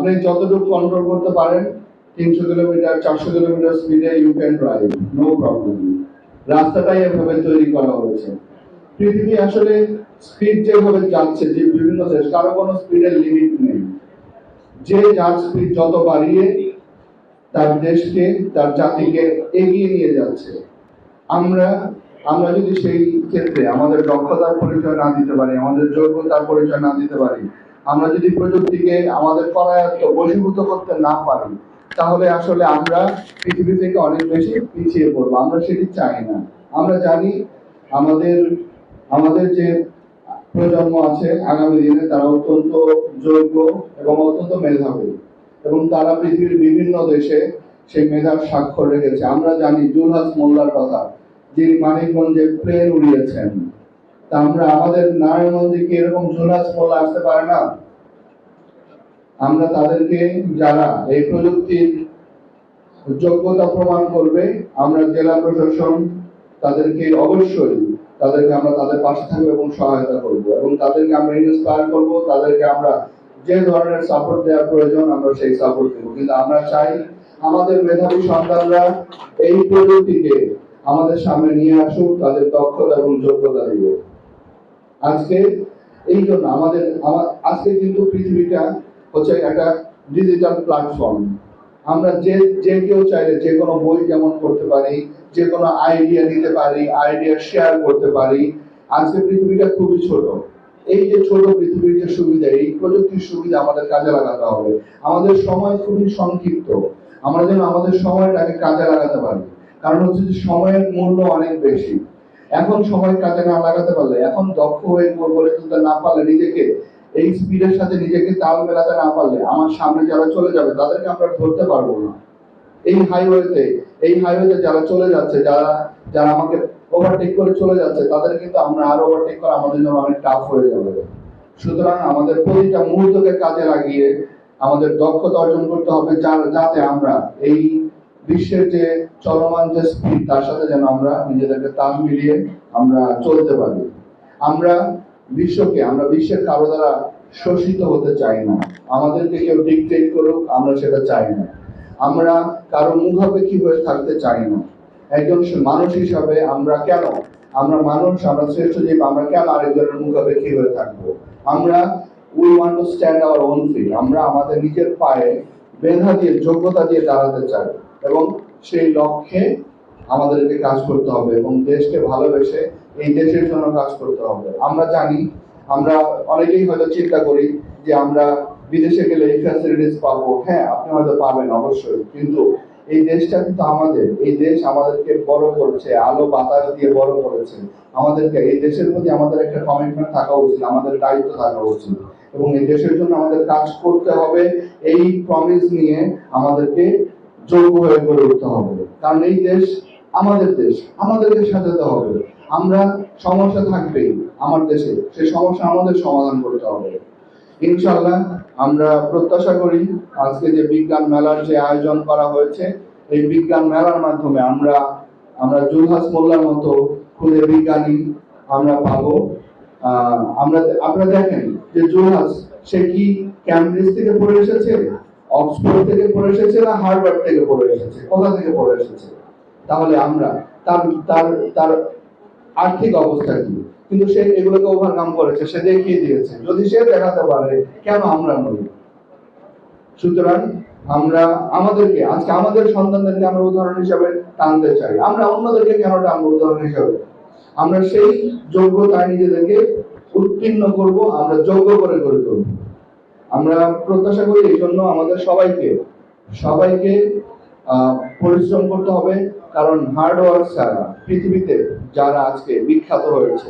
আপনি যতটুকু কন্ট্রোল করতে পারেন 300 কিলোমিটার 400 কিলোমিটার স্পিডে you can drive, no problem. রাস্তাটাই এভাবে তৈরি করা হয়েছে। পৃথিবী আসলে স্পিড যেভাবে যাচ্ছে, যে বিভিন্ন দেশ, কারো কোনো স্পিডের লিমিট নেই। যে যার স্পিড যত বাড়িয়ে তার দেশকে, তার জাতিকে এগিয়ে নিয়ে যাচ্ছে। আমরা আমরা যদি সেই ক্ষেত্রে আমাদের দক্ষতার পরিচয় না দিতে পারি, আমাদের যোগ্যতার পরিচয় না দিতে পারি, আমরা যদি প্রযুক্তিকে আমাদের করায়ত্ত বশীভূত করতে না পারি, তাহলে আসলে আমরা পৃথিবী থেকে অনেক বেশি পিছিয়ে পড়বো। আমরা সেটি চাই না। আমরা জানি আমাদের আমাদের যে প্রজন্ম আছে আগামী দিনে, তারা অত্যন্ত যোগ্য এবং অত্যন্ত মেধাবী, এবং তারা পৃথিবীর বিভিন্ন দেশে সেই মেধার স্বাক্ষর রেখেছে। আমরা জানি জুলহাস মোল্লার কথা, যিনি মানিকগঞ্জে প্লেন উড়িয়েছেন। তা আমরা আমাদের নারায়ণগঞ্জে কি এরকম জুলহাস মোল্লা আসতে পারে না? আমরা তাদেরকে, যারা এই প্রযুক্তির যোগ্যতা প্রমাণ করবে, আমরা জেলা প্রশাসন তাদেরকে অবশ্যই আমরা তাদের পাশে থাকবো এবং সহায়তা করব, এবং তাদেরকে আমরা ইন্সপায়ার করব। তাদেরকে আমরা যে ধরনের সাপোর্ট দেওয়ার প্রয়োজন আমরা সেই সাপোর্ট দেব। কিন্তু আমরা চাই আমাদের মেধাবী সন্তানরা এই প্রযুক্তিকে আমাদের সামনে নিয়ে আসুক, তাদের দক্ষতা এবং যোগ্যতা দিব। আজকে এই জন্য আজকে কিন্তু পৃথিবীটা হচ্ছে একটা ডিজিটাল প্ল্যাটফর্ম। আমরা যে কেউ চাইলে যে কোনো বই যেমন করতে পারি, যে কোনো আইডিয়া নিতে পারি, আইডিয়া শেয়ার করতে পারি। আজকে পৃথিবীটা খুবই ছোট। এই যে ছোট পৃথিবীর যে সুবিধা, এই প্রযুক্তির সুবিধা আমাদের কাজে লাগাতে হবে। আমাদের সময় খুবই সংক্ষিপ্ত, আমরা যেন আমাদের সময়টাকে কাজে লাগাতে পারি। কারণ হচ্ছে যে সময়ের মূল্য অনেক বেশি। এখন সময় কাজে না লাগাতে পারলে, এখন দক্ষ হয়ে গড়ে তুলতে না পারলে, নিজেকে এই স্পিডের সাথে নিজেকে তাল মেলাতে না পারলে, আমার সামনে যারা চলে যাবে তাদেরকে আমরা ধরতে পারবো না। এই হাইওয়েতে যারা চলে যাচ্ছে, যারা আমাকে ওভারটেক করে চলে যাচ্ছে, তাদের কিন্তু আমরা আর ওভারটেক করা আমাদের জন্য অনেক টাফ হয়ে যাবে। সুতরাং আমাদের প্রতিটা মুহূর্তকে কাজে লাগিয়ে আমাদের দক্ষতা অর্জন করতে হবে, যাতে আমরা এই বিশ্বের যে চলমান যে স্পিড, তার সাথে যেন আমরা নিজেদেরকে তাল মিলিয়ে আমরা চলতে পারি। আমরা বিশ্বের কারো দ্বারা শোষিত হতে চাই না। আমাদেরকে কেউ ডিকটেট করুক, আমরা সেটা চাই না। আমরা কারো মুখাপেক্ষী হয়ে থাকতে চাই না। একজন মানুষ হিসাবে আমরা মানুষ, আমরা শ্রেষ্ঠ জীব, আমরা কেন আরেকজনের মুখাপেক্ষী হয়ে থাকবো? আমরা we want to stand our own feet. আমরা আমাদের নিজের পায়ে মেধা দিয়ে, যোগ্যতা দিয়ে দাঁড়াতে চাই, এবং সেই লক্ষ্যে আমাদেরকে কাজ করতে হবে, এবং দেশকে ভালোবেসে এই দেশের জন্য কাজ করতে হবে। আমরা জানি, আমরা অনেকেই হয়তো চিন্তা করি যে আমরা বিদেশে গেলে এই ফ্যাসিলিটিস পাবো। হ্যাঁ, আপনি হয়তো পাবেন অবশ্যই, কিন্তু এই দেশটা কিন্তু আমাদের। এই দেশ আমাদেরকে বড় করেছে, আলো বাতাস দিয়ে বড় করেছে। আমাদেরকে এই দেশের প্রতি আমাদের একটা কমিটমেন্ট থাকা উচিত, আমাদের দায়িত্ব থাকা উচিত, এবং এই দেশের জন্য আমাদের কাজ করতে হবে। এই প্রমিস নিয়ে আমাদেরকে যোগ্য হয়ে গড়ে উঠতে হবে। কারণ এই দেশ আমাদের দেশ, আমাদেরকে সাজাতে হবে। আমরা সমস্যা থাকবেই আমার দেশে, সেই সমস্যা আমাদের সমাধান করতে হবে। ইনশাআল্লাহ আমরা প্রত্যাশা করি আজকে যে বিজ্ঞান মেলার যে আয়োজন করা হয়েছে, এই বিজ্ঞান মেলার মাধ্যমে আমরা জুলহাস মোল্লার মতো খুদে বিজ্ঞানী আমরা পাবো। আপনারা দেখেন যে জুলহাস, সে কি ক্যামব্রিজ থেকে পড়ে এসেছে, অক্সফোর্ড থেকে পড়ে এসেছে, না হার্ভার্ড থেকে পড়ে এসেছে? কোথা থেকে পড়ে এসেছে? তাহলে আমরা তার তার তার আর্থিক অবস্থা কি? কিন্তু সে এগুলোকে ওভারকাম করেছে, সে দেখিয়ে দিয়েছে। যদি সে দেখাতে পারে, কেন আমরা নই? সুতরাং আমরা আজকে আমাদের সন্তানদেরকে আমরা উদাহরণ হিসাবে টানতে চাই। আমরা অন্যদেরকে কেন টানবো উদাহরণ হিসাবে? আমরা সেই যোগ্যতায় নিজেদেরকে উত্তীর্ণ করব, আমরা যোগ্য করে গড়ে তুলব। আমরা প্রত্যাশা করি এই জন্য আমাদের সবাইকে পরিশ্রম করতে হবে। কারণ হার্ড ওয়ার্ক ছাড়া পৃথিবীতে যারা আজকে বিখ্যাত হয়েছে,